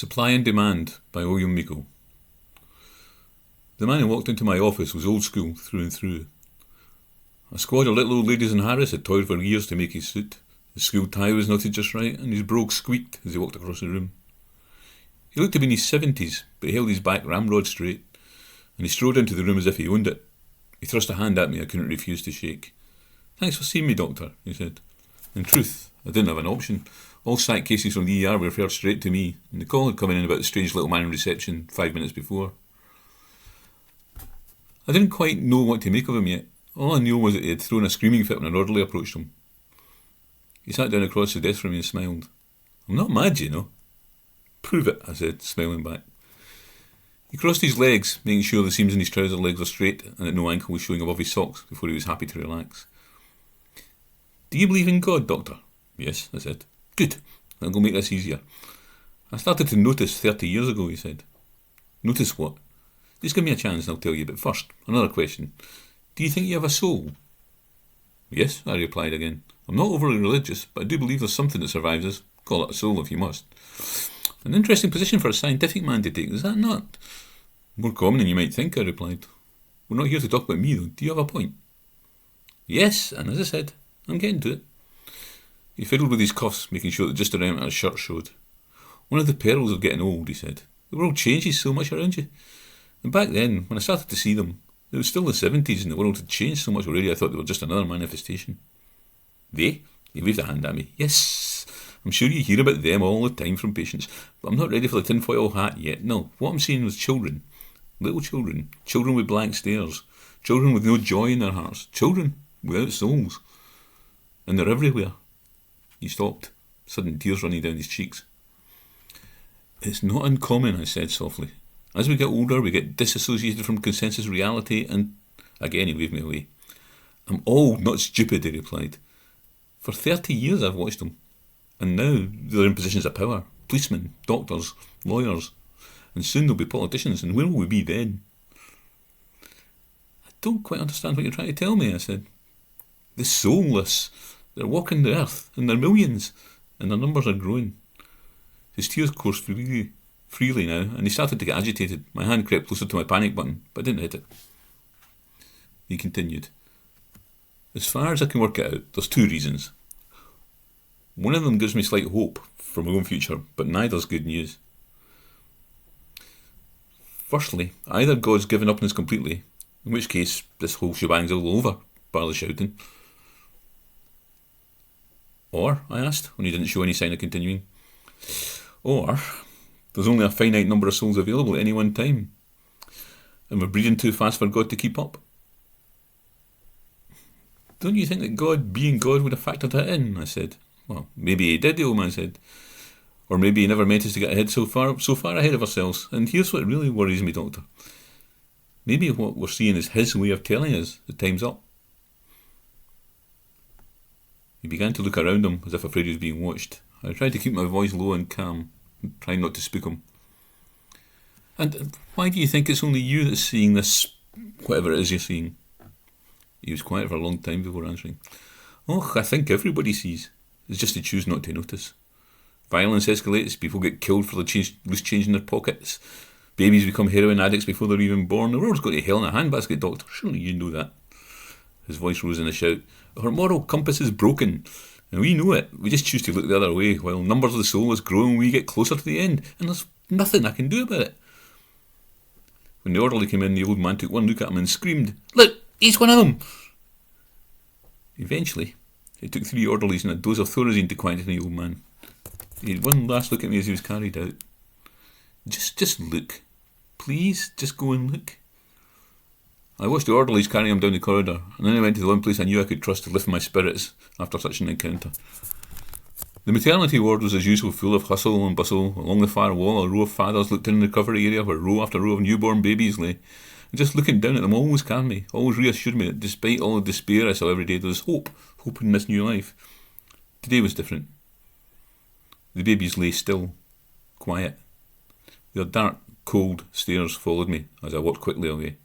Supply and Demand by William Meikle. The man who walked into my office was old school through and through. A squad of little old ladies in Harris had toiled for years to make his suit. His school tie was knotted just right, and his brogue squeaked as he walked across the room. He looked to be in his 70s, but he held his back ramrod straight, and he strode into the room as if he owned it. He thrust a hand at me I couldn't refuse to shake. "Thanks for seeing me, Doctor," he said. In truth, I didn't have an option. All sack cases from the ER were referred straight to me, and the call had come in about the strange little man in reception 5 minutes before. I didn't quite know what to make of him yet. All I knew was that he had thrown a screaming fit when an orderly approached him. He sat down across the desk from me and smiled. "I'm not mad, you know." "Prove it," I said, smiling back. He crossed his legs, making sure the seams in his trouser legs were straight and that no ankle was showing above his socks before he was happy to relax. "Do you believe in God, Doctor?" "Yes," I said. "Good. That'll go make this easier. I started to notice 30 years ago," he said. "Notice what?" "Just give me a chance and I'll tell you, but first, another question. Do you think you have a soul?" "Yes," I replied again. "I'm not overly religious, but I do believe there's something that survives us. Call it a soul if you must." "An interesting position for a scientific man to take, is that not?" "More common than you might think," I replied. "We're not here to talk about me, though. Do you have a point?" "Yes, and as I said, I'm getting to it." He fiddled with his cuffs, making sure that just around his shirt showed. "One of the perils of getting old," he said. "The world changes so much around you. And back then, when I started to see them, it was still the 70s and the world had changed so much already I thought they were just another manifestation." "They?" He waved a hand at me. "Yes, I'm sure you hear about them all the time from patients, but I'm not ready for the tinfoil hat yet. No, what I'm saying was children. Little children. Children with blank stares. Children with no joy in their hearts. Children without souls. And they're everywhere." He stopped, sudden tears running down his cheeks. "It's not uncommon," I said softly. "As we get older, we get disassociated from consensus reality and—" Again he waved me away. "I'm old, not stupid," he replied. "For 30 years I've watched them. And now they're in positions of power. Policemen, doctors, lawyers. And soon they'll be politicians, and where will we be then?" "I don't quite understand what you're trying to tell me," I said. "The soulless. They're walking the earth, and they're millions, and their numbers are growing." His tears coursed freely now, and he started to get agitated. My hand crept closer to my panic button, but I didn't hit it. He continued. "As far as I can work it out, there's 2 reasons. One of them gives me slight hope for my own future, but neither's good news. Firstly, either God's given up on us completely, in which case this whole shebang's all over, bar the shouting. Or, I asked, when he didn't show any sign of continuing, or there's only a finite number of souls available at any one time, and we're breeding too fast for God to keep up." "Don't you think that God, being God, would have factored that in?" I said. "Well, maybe he did," the old man said. "Or maybe he never meant us to get ahead so far ahead of ourselves. And here's what really worries me, Doctor. Maybe what we're seeing is his way of telling us the time's up." He began to look around him as if afraid he was being watched. I tried to keep my voice low and calm, trying not to spook him. "And why do you think it's only you that's seeing this, whatever it is you're seeing?" He was quiet for a long time before answering. "Oh, I think everybody sees. It's just they choose not to notice. Violence escalates, people get killed for the loose change in their pockets. Babies become heroin addicts before they're even born. The world's got to hell in a handbasket, Doctor. Surely you know that." His voice rose in a shout. "Our moral compass is broken, and we know it. We just choose to look the other way, while numbers of the soul is growing, we get closer to the end, and there's nothing I can do about it." When the orderly came in, the old man took one look at him and screamed, "Look, he's one of them!" Eventually, it took 3 orderlies and a dose of Thorazine to quieten the old man. He had one last look at me as he was carried out. Just look. Please, just go and look." I watched the orderlies carrying him down the corridor, and then I went to the one place I knew I could trust to lift my spirits after such an encounter. The maternity ward was as usual full of hustle and bustle. Along the far wall, a row of fathers looked in the recovery area where row after row of newborn babies lay. And just looking down at them always calmed me, always reassured me that despite all the despair I saw every day, there was hope in this new life. Today was different. The babies lay still, quiet. Their dark, cold stares followed me as I walked quickly away.